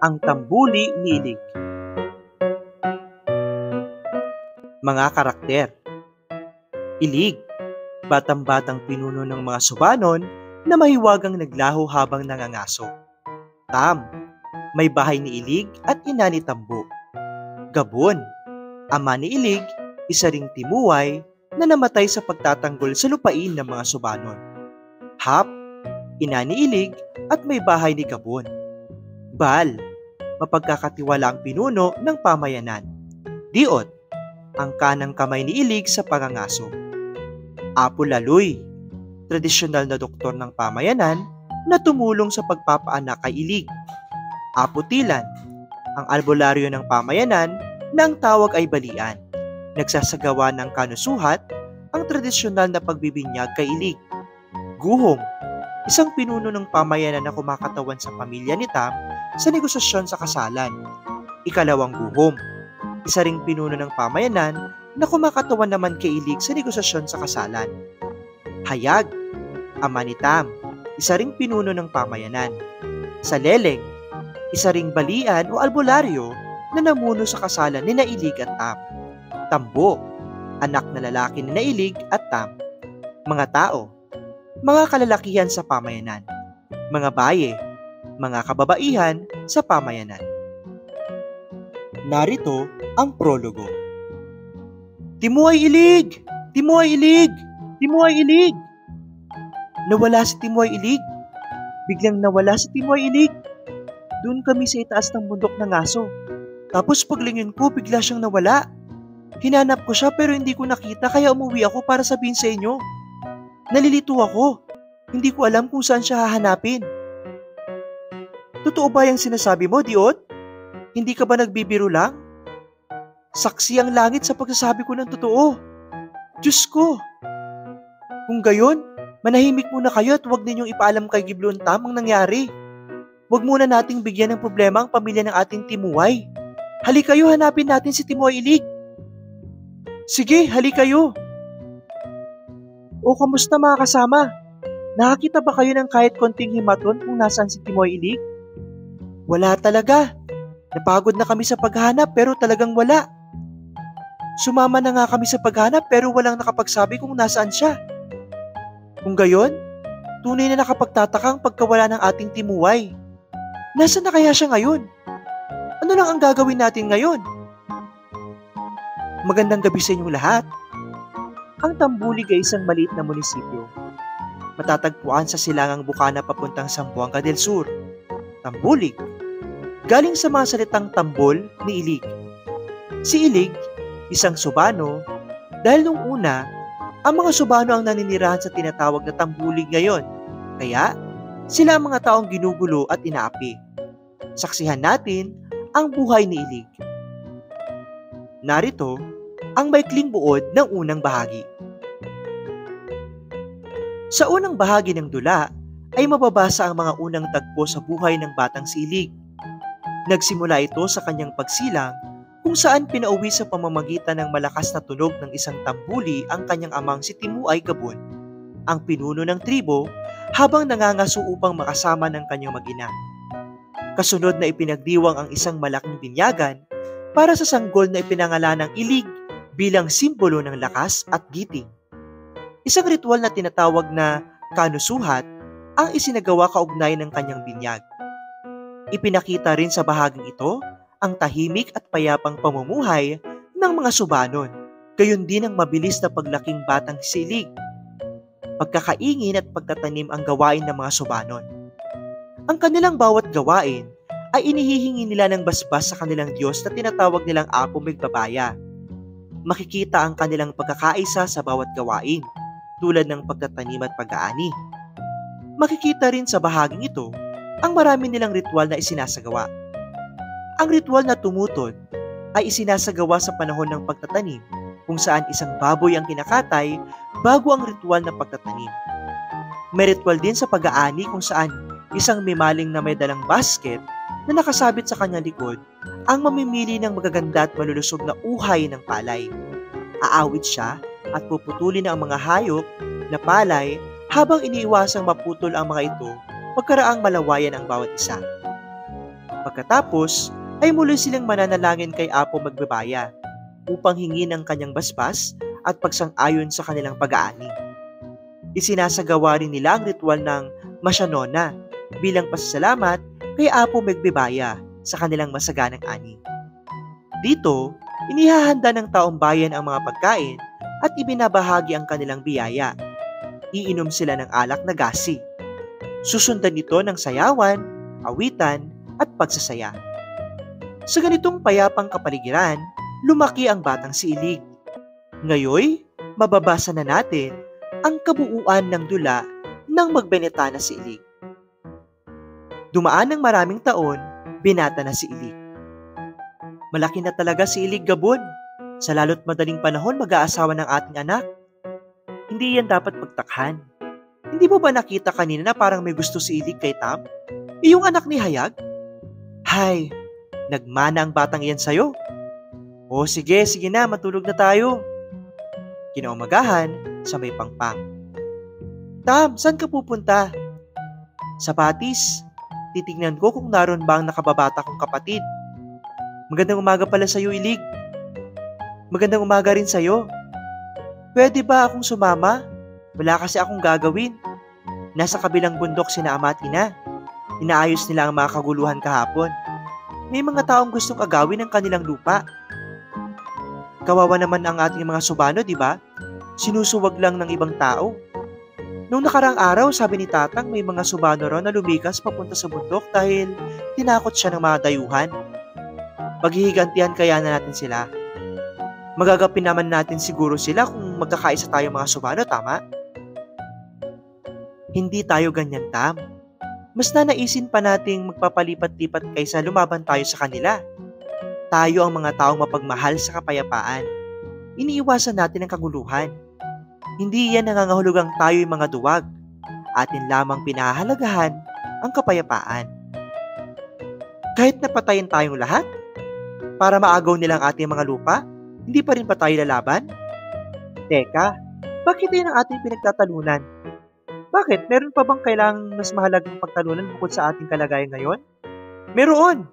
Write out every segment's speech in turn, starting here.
Ang tambuli ni Ilig. Mga karakter. Ilig, batang-batang pinuno ng mga subanon na mahiwagang naglaho habang nangangaso. Tam, may bahay ni Ilig at ina ni Tambo. Gabon, ama ni Ilig, isa ring timuay na namatay sa pagtatanggol sa lupain ng mga subanon. Hap, ina ni Ilig at may bahay ni Gabon. Bal, mapagkakatiwalaang pinuno ng pamayanan. Diot, ang kanang kamay ni Ilig sa pangangaso. Apo Laloy, tradisyonal na doktor ng pamayanan na tumulong sa pagpapaanak kay Ilig. Apo Tilan, ang albularyo ng pamayanan na ang tawag ay balian. Nagsasagawa ng kanusuhat, ang tradisyonal na pagbibinyag kay Ilig. Guhong, isang pinuno ng pamayanan na kumakatawan sa pamilya ni Tam sa negosasyon sa kasalan. Ikalawang guhom, isa ring pinuno ng pamayanan na kumakatawan naman kay Ilig sa negosasyon sa kasalan. Hayag, ama ni Tam, isa ring pinuno ng pamayanan. Saleleng, isa ring balian o albularyo na namuno sa kasalan ni Ilig at Tam. Tambo, anak na lalaki ni Ilig at Tam. Mga tao, mga kalalakihan sa pamayanan. Mga baye, mga kababaihan sa pamayanan. Narito ang prologo. Timuay Ilig! Timuay Ilig! Timuay Ilig! Nawala si Timuay Ilig. Biglang nawala si Timuay Ilig. Doon kami sa itaas ng bundok ng aso. Tapos paglingin ko, bigla siyang nawala. Hinanap ko siya pero hindi ko nakita kaya umuwi ako para sabihin sa inyo. Nalilito ako. Hindi ko alam kung saan siya hahanapin. Totoo ba yung sinasabi mo, Diot? Hindi ka ba nagbibiro lang? Saksi ang langit sa pagsasabi ko ng totoo. Diyos ko! Kung gayon, manahimik muna kayo at huwag ninyong ipaalam kay Giblon Tam ang nangyari. Huwag muna nating bigyan ng problema ang pamilya ng ating Timuay. Hali kayo, hanapin natin si Timuay Ilig. Sige, hali kayo. O kamusta mga kasama? Nakakita ba kayo ng kahit konting himaton kung nasaan si Timuay Ilig? Wala talaga. Napagod na kami sa paghahanap pero talagang wala. Sumama na nga kami sa paghahanap pero walang nakapagsabi kung nasaan siya. Kung gayon, tunay na nakapagtataka ang pagkawala ng ating Timuay. Nasaan na kaya siya ngayon? Ano lang ang gagawin natin ngayon? Magandang gabi sa inyong lahat. Ang Tambulig ay isang maliit na munisipyo. Matatagpuan sa silangang Bukana papuntang Zamboanga del Sur. Tambulig, galing sa mga salitang tambol ni Ilig. Si Ilig, isang Subano, dahil nung una, ang mga Subano ang naninirahan sa tinatawag na Tambulig ngayon. Kaya, sila ang mga taong ginugulo at inaapi. Saksihan natin ang buhay ni Ilig. Narito ang maikling buod ng unang bahagi. Sa unang bahagi ng dula ay mababasa ang mga unang tagpo sa buhay ng batang si Ilig. Nagsimula ito sa kanyang pagsilang kung saan pinauwi sa pamamagitan ng malakas na tunog ng isang tambuli ang kanyang amang si Timuay Gabon, ang pinuno ng tribo habang nangangaso upang makasama ng kanyang mag-ina. Kasunod na ipinagdiwang ang isang malaking binyagan para sa sanggol na ipinangalan ng Ilig bilang simbolo ng lakas at giting. Isang ritual na tinatawag na kanusuhat ang isinagawa kaugnay ng kanyang binyag. Ipinakita rin sa bahaging ito ang tahimik at payapang pamumuhay ng mga Subanon, gayon din ang mabilis na paglaking batang si Ilig. Pagkakaingin at pagtatanim ang gawain ng mga Subanon. Ang kanilang bawat gawain ay inihihingi nila ng basbas sa kanilang Diyos na tinatawag nilang Apo Migbabaya. Makikita ang kanilang pagkakaisa sa bawat gawain, tulad ng pagtatanim at pag-aani. Makikita rin sa bahaging ito ang marami nilang ritual na isinasagawa. Ang ritual na tumutod ay isinasagawa sa panahon ng pagtatanim, kung saan isang baboy ang kinakatay bago ang ritual na pagtatanim. May ritual din sa pag-aani kung saan isang mimaling na may dalang basket na nakasabit sa kanyang likod ang mamimili ng magaganda at malulusog na uhay ng palay. Aawit siya at puputulin ang mga hayop na palay habang iniiwasang maputol ang mga ito pagkaraang malawayan ang bawat isa. Pagkatapos ay muli silang mananalangin kay Apo Magbibaya upang hingin ang kanyang basbas at pagsang-ayon sa kanilang pag-aani. Isinasagawa rin nila ang ritual ng Masyanona bilang pasasalamat kay Apo Magbibaya sa kanilang masaganang ani. Dito, inihahanda ng taong bayan ang mga pagkain at ibinabahagi ang kanilang biyaya. Iinom sila ng alak na gasi. Susundan ito ng sayawan, awitan at pagsasaya. Sa ganitong payapang kapaligiran, lumaki ang batang si Ilig. Ngayoy, mababasa na natin ang kabuuan ng dula ng magbinata na si Ilig. Dumaan ng maraming taon, binata na si Ilig. Malaki na talaga si Ilig, Gabon. Sa lalo't madaling panahon mag-aasawa ng ating anak. Hindi yan dapat pagtakhan. Hindi mo ba nakita kanina na parang may gusto si Ilig kay Tam? Iyong anak ni Hayag? Hay, nagmana ang batang iyan sa'yo. O sige na, matulog na tayo. Kinaumagahan sa may pangpang. Tam, saan ka pupunta? Sa Patis. Titignan ko kung naroon ba ang nakababata kong kapatid. Magandang umaga pala sa'yo, Ilig. Magandang umaga rin sa'yo. Pwede ba akong sumama? Wala kasi akong gagawin. Nasa kabilang bundok sina ama at ina. Inaayos nila ang mga kaguluhan kahapon. May mga taong gustong agawin ang kanilang lupa. Kawawa naman ang ating mga subano, di ba? Sinusuwag lang ng ibang tao. Noong nakarang araw, sabi ni Tatang, may mga subano raw na lumikas papunta sa bundok dahil tinakot siya ng mga dayuhan. Paghihigantihan kaya na natin sila. Magagapin naman natin siguro sila kung magkakaisa tayo mga subano, tama? Hindi tayo ganyan, Tam. Mas nanaisin pa nating magpapalipat-lipat kaysa lumaban tayo sa kanila. Tayo ang mga taong mapagmahal sa kapayapaan. Iniiwasan natin ang kaguluhan. Hindi yan nangangahulugang tayo'y mga duwag. Atin lamang pinahahalagahan ang kapayapaan. Kahit napatayin tayong lahat, para maagaw nilang ating mga lupa, hindi pa rin ba tayo lalaban? Teka, bakit yan ang ating pinagtatalunan? Bakit? Meron pa bang kailangang mas mahalagang pagtalunan bukod sa ating kalagayan ngayon? Meron!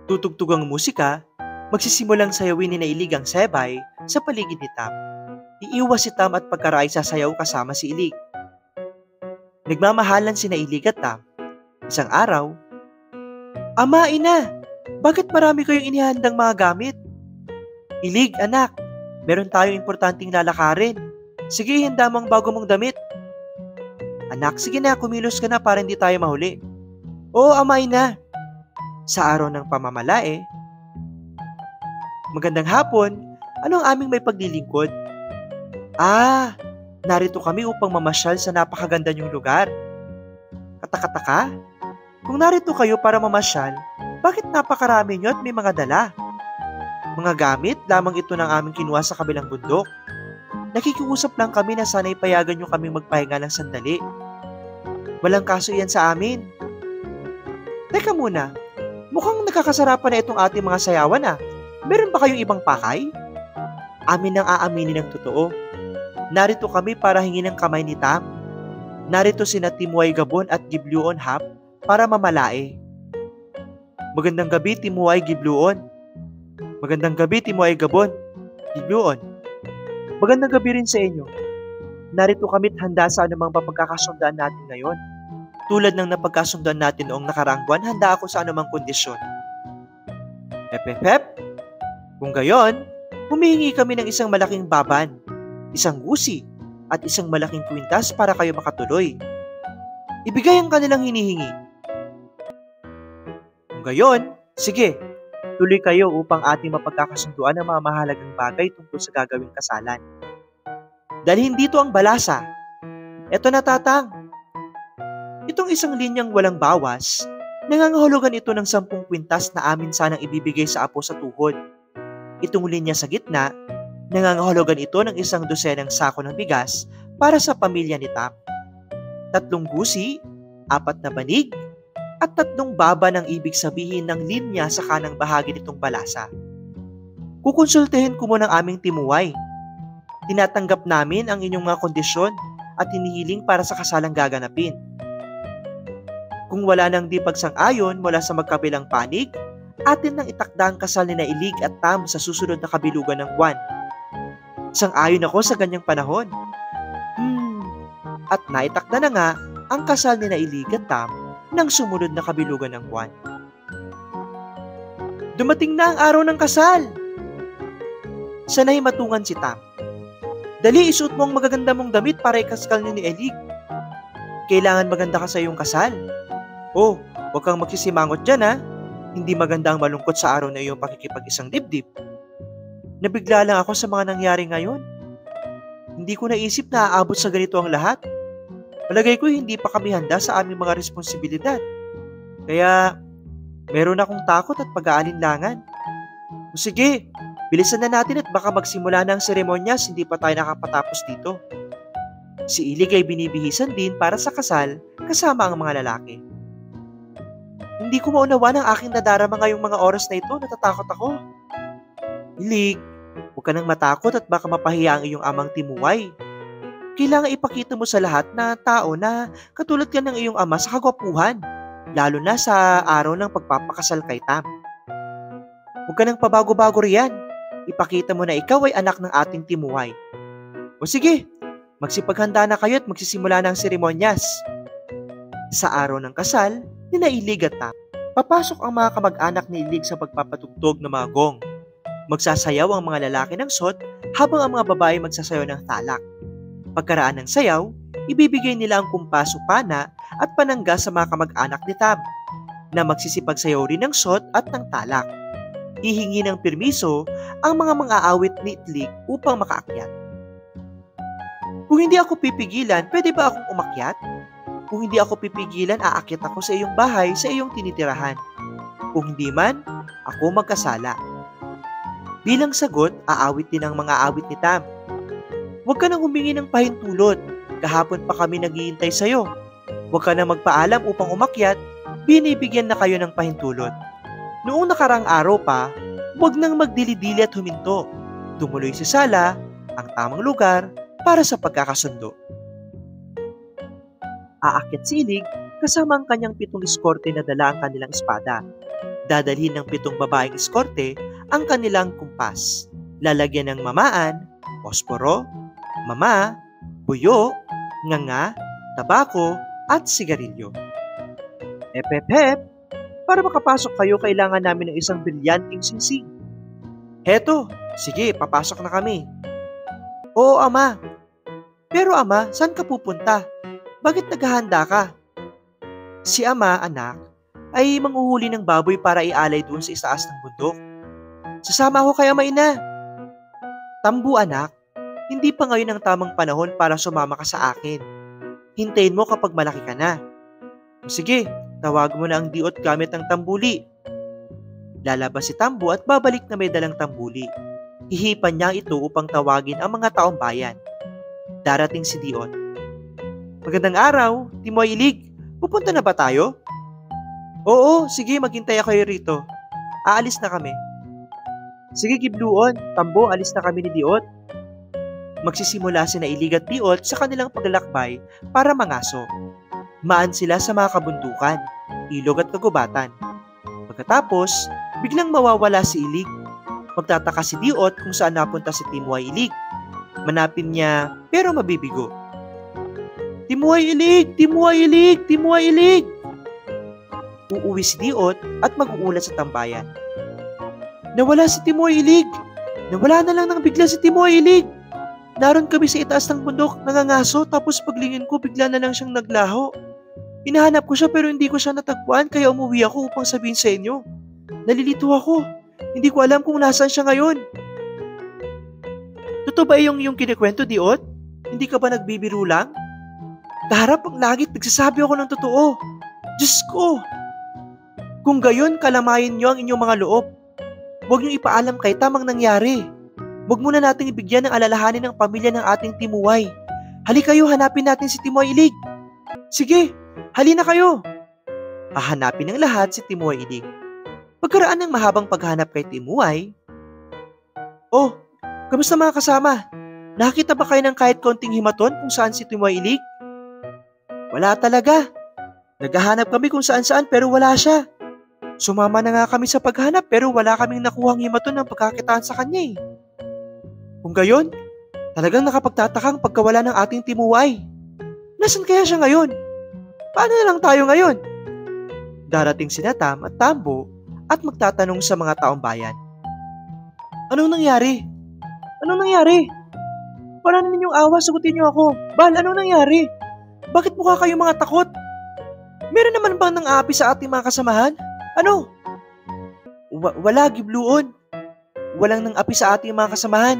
Tutugtog ang musika, magsisimulang sayawin ni Ilig ang sebay sa paligid ni Tam. Iiwas si Tam at pagkaray sasayaw kasama si Ilig. Nagmamahalan sina Ilig at Tam. Isang araw, Ama, Ina, bakit marami kayong inihandang mga gamit? Ilig, anak, meron tayong importanteng lalakarin. Sige, handa mo ang bago mong damit. Anak, sige na, kumilos ka na para hindi tayo mahuli. Oo, Ama, Ina. Sa araw ng pamamalae, magandang hapon, anong aming may paglilingkod? Narito kami upang mamasyal sa napakaganda niyong lugar. Katakataka, kung narito kayo para mamasyal, bakit napakarami niyo at may mga dala? Mga gamit, lamang ito ng aming kinuha sa kabilang bundok. Nakikiusap lang kami na sana'y payagan niyo kaming magpahinga ng sandali. Walang kaso iyan sa amin. Teka muna, mukhang nakakasarapan na itong ating mga sayawan . Meron ba kayong ibang pakay? Amin nang aaminin ng totoo. Narito kami para hingin ang kamay ni Tam. Narito sina Timuay Gabon at Gibluon Hap para mamalae. Magandang gabi, Timuay Gibluon. Magandang gabi, Timuay Gabon, Gibluon. Magandang gabi rin sa inyo. Narito kami't handa sa anumang papagkakasundaan natin ngayon. Tulad ng napagkasundaan natin noong nakaraang buwan, handa ako sa anumang kondisyon. Hep. Kung gayon, humihingi kami ng isang malaking baban, isang gusi, at isang malaking kwintas para kayo makatuloy. Ibigay ang kanilang hinihingi. Kung gayon, sige, tuloy kayo upang ating mapagkakasunduan ang mga mahalagang bagay tungkol sa gagawing kasalan. Dalhin dito ang balasa. Eto na, Tatang. Itong isang linyang walang bawas, nangangahulugan ito ng 10 kwintas na amin sanang ibibigay sa apo sa tuhod. Itong linya sa gitna, nangangahulugan ito ng 1 dosenang sako ng bigas para sa pamilya ni Tam. 3 gusi, 4 na banig, at 3 baba ng ibig sabihin ng linya sa kanang bahagi nitong balasa. Kukonsultahin ko muna ang aming timuay. Tinatanggap namin ang inyong mga kondisyon at hinihiling para sa kasalang gaganapin. Kung wala nang di pagsang-ayon mula sa magkabilang panig, atin nang itakda ang kasal ni Ilig at Tam sa susunod na kabilugan ng buwan. Sang-ayon ako sa ganyang panahon. At naitakda na nga ang kasal ni Ilig at Tam ng sumunod na kabilugan ng buwan. Dumating na ang araw ng kasal! Sanay matungan si Tam. Dali, isuot mo ang magaganda mong damit para ikaskal ni Ilig. Kailangan maganda ka sa iyong kasal. Oh, huwag kang magsisimangot dyan ha. Hindi maganda ang malungkot sa araw na iyong pakikipag-isang dibdib. Nabigla lang ako sa mga nangyari ngayon. Hindi ko naisip na aabot sa ganito ang lahat. Palagay ko hindi pa kami handa sa aming mga responsibilidad. Kaya meron akong takot at pag-aalinlangan. O sige, bilisan na natin at baka magsimula na ang seremonyas, hindi pa tayo nakapatapos dito. Si Ilig ay binibihisan din para sa kasal kasama ang mga lalaki. Hindi ko maunawaan ang aking nadarama ngayong mga oras na ito, natatakot ako. Ilig, huwag ka nang matakot at baka mapahiya ang iyong amang Timuay. Kailangan ipakita mo sa lahat na tao na katulad ka ng iyong ama sa kagwapuhan, lalo na sa araw ng pagpapakasal kay Tam. Huwag ka nang pabago-bago riyan. Ipakita mo na ikaw ay anak ng ating Timuay. O sige, magsipaghanda na kayo at magsisimula na ang seremonyas. Sa araw ng kasal, ni Ilig at Tam, papasok ang mga kamag-anak ni Ilig sa pagpapatugtog ng mga gong. Magsasayaw ang mga lalaki ng sot habang ang mga babae magsasayaw ng talak. Pagkaraan ng sayaw, ibibigay nila ang kumpas o pana at panangga sa mga kamag-anak ni Tam na magsisipagsayaw rin ng sot at ng talak. Hihingi ng permiso ang mga mang-aawit ni Ilig upang makaakyat. Kung hindi ako pipigilan, pwede ba akong umakyat? Kung hindi ako pipigilan, aakyat ako sa iyong bahay, sa iyong tinitirahan. Kung hindi man, ako magkasala. Bilang sagot, aawit din ang mga awit ni Tam. Huwag ka nang humingi ng pahintulot. Kahapon pa kami naghihintay sa iyo. Huwag ka nang magpaalam upang umakyat. Binibigyan na kayo ng pahintulot. Noong nakarang araw pa, huwag nang magdili-dili at huminto. Tumuloy sa sala, ang tamang lugar para sa pagkakasundo. Aakyat si Ilig kasama ang kanyang 7 eskorte na dala ang kanilang espada. Dadalhin ng 7 babaeng eskorte ang kanilang kumpas. Lalagyan ng mamaan, posporo, mama, buyo, nganga, tabako, at sigarilyo. Epep, para makapasok kayo kailangan namin ng isang brilyanting singsing. Heto, sige, papasok na kami. Oo, ama. Pero ama, saan ka pupunta? Bakit naghahanda ka? Si ama, anak, ay manghuhuli ng baboy para ialay doon sa itaas ng bundok. Sasama ako kay ama ina. Tambu anak, hindi pa ngayon ang tamang panahon para sumama ka sa akin. Hintayin mo kapag malaki ka na. O sige, tawag mo na ang diot gamit ang tambuli. Lalabas si Tambu at babalik na may dalang tambuli. Hihipan niya ito upang tawagin ang mga taong bayan. Darating si Diot. Magandang araw, Timoy Ilig. Pupunta na ba tayo? Oo, sige, maghintay kayo rito. Aalis na kami. Sige, Gibluon, Tambo, alis na kami ni Diot. Magsisimula si Ilig at Diot sa kanilang paglalakbay para mangaso. Maan sila sa mga kabundukan, ilog at kagubatan. Pagkatapos, biglang mawawala si Ilig. Magtataka si Diot kung saan napunta si Timoy Ilig. Manapin niya pero mabibigo. Timoy Ilig! Timoy Ilig! Timoy Ilig! Uuwi si Diot at mag-uulat sa tambayan. Nawala si Timoy Ilig! Nawala na lang ng bigla si Timoy Ilig! Naroon kami sa itaas ng bundok, nangangaso, tapos paglingin ko bigla na lang siyang naglaho. Hinahanap ko siya pero hindi ko siya natagpuan kaya umuwi ako upang sabihin sa inyo. Nalilito ako. Hindi ko alam kung nasaan siya ngayon. Totoo ba yung kinikwento, Diot? Hindi ka ba nagbibiro lang? Kaharap ang langit, nagsasabi ako ng totoo. Diyos ko! Kung gayon, kalamayin niyo ang inyong mga loob. Huwag niyong ipaalam kay Tam ang nangyari. Huwag muna nating ibigyan ng alalahanin ng pamilya ng ating Timuay. Hali kayo, hanapin natin si Timoy Ilig. Sige, hali na kayo. Hahanapin ng lahat si Timoy Ilig. Pagkaraan ng mahabang paghanap kay Timuay, Oh, kamusta mga kasama? Nakita ba kayo ng kahit konting himaton kung saan si Timoy Ilig? Wala talaga. Naghahanap kami kung saan-saan pero wala siya. Sumama na nga kami sa paghanap pero wala kaming nakuhang himaton ng pagkakitaan sa kanya eh. Kung gayon, talagang nakapagtatakang pagkawala ng ating timuay. Nasaan kaya siya ngayon? Paano na lang tayo ngayon? Darating sina Tam at Tambo at magtatanong sa mga taong bayan. Anong nangyari? Anong nangyari? Wala na ninyong awa, sagutin niyo ako. Bal, anong nangyari? Bakit mukha kayo mga takot? Meron naman bang nang-aapi sa ating mga kasamahan? Ano? Wala, Gibluon. Walang nang-api sa ating mga kasamahan.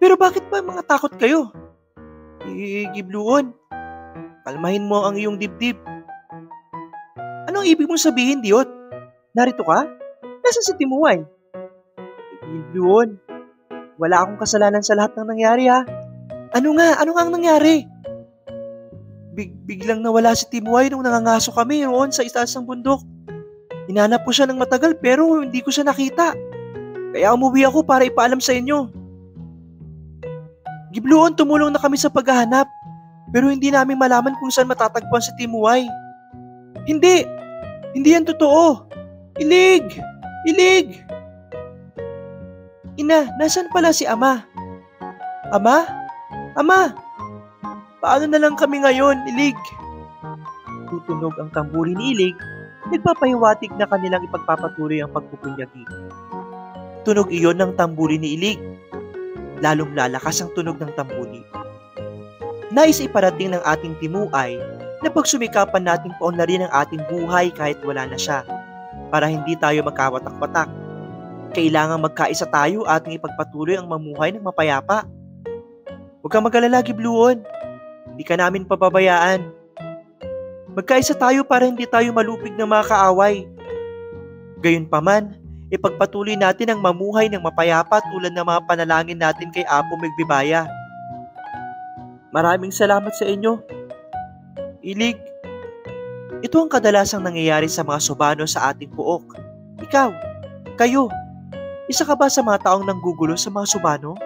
Pero bakit ba mga takot kayo? Gibluon, kalmahin mo ang iyong dibdib. Anong ibig mong sabihin, Diyot? Narito ka? Nasaan si Timuay? Gibluon, wala akong kasalanan sa lahat ng nangyari ha. Ano nga ang nangyari? Biglang nawala si Timuay nung nangangaso kami roon sa itaas ng bundok. Hinanap ko siya ng matagal pero hindi ko siya nakita. Kaya umuwi ako para ipaalam sa inyo. Gibluon, tumulong na kami sa paghahanap pero hindi namin malaman kung saan matatagpuan si Timuay. Hindi yan totoo. Ilig! Ina, nasaan pala si Ama? Ama! Paano na lang kami ngayon, Ilig? Tutunog ang tamburi ni Ilig, nagpapahiwatig na kanilang ipagpapatuloy ang pagpupunyagi. Tunog iyon ng tamburi ni Ilig. Lalong lalakas ang tunog ng tamburi. Nais iparating ng ating Timuay na pagsumikapan nating paunlarin ang ating buhay kahit wala na siya, para hindi tayo magkawatak-watak. Kailangang magkaisa tayo ating ipagpatuloy ang mamuhay ng mapayapa. Huwag kang mag-alala, Gibluon. Hindi ka namin pababayaan. Magkaisa tayo para hindi tayo malupig ng mga kaaway. Gayunpaman, ipagpatuloy natin ang mamuhay ng mapayapa tulad ng mga panalangin natin kay Apo Megbibaya. Maraming salamat sa inyo. Ilig, ito ang kadalasang nangyayari sa mga Subano sa ating puok. Ikaw, kayo, isa ka ba sa mga taong nanggugulo sa mga Subano?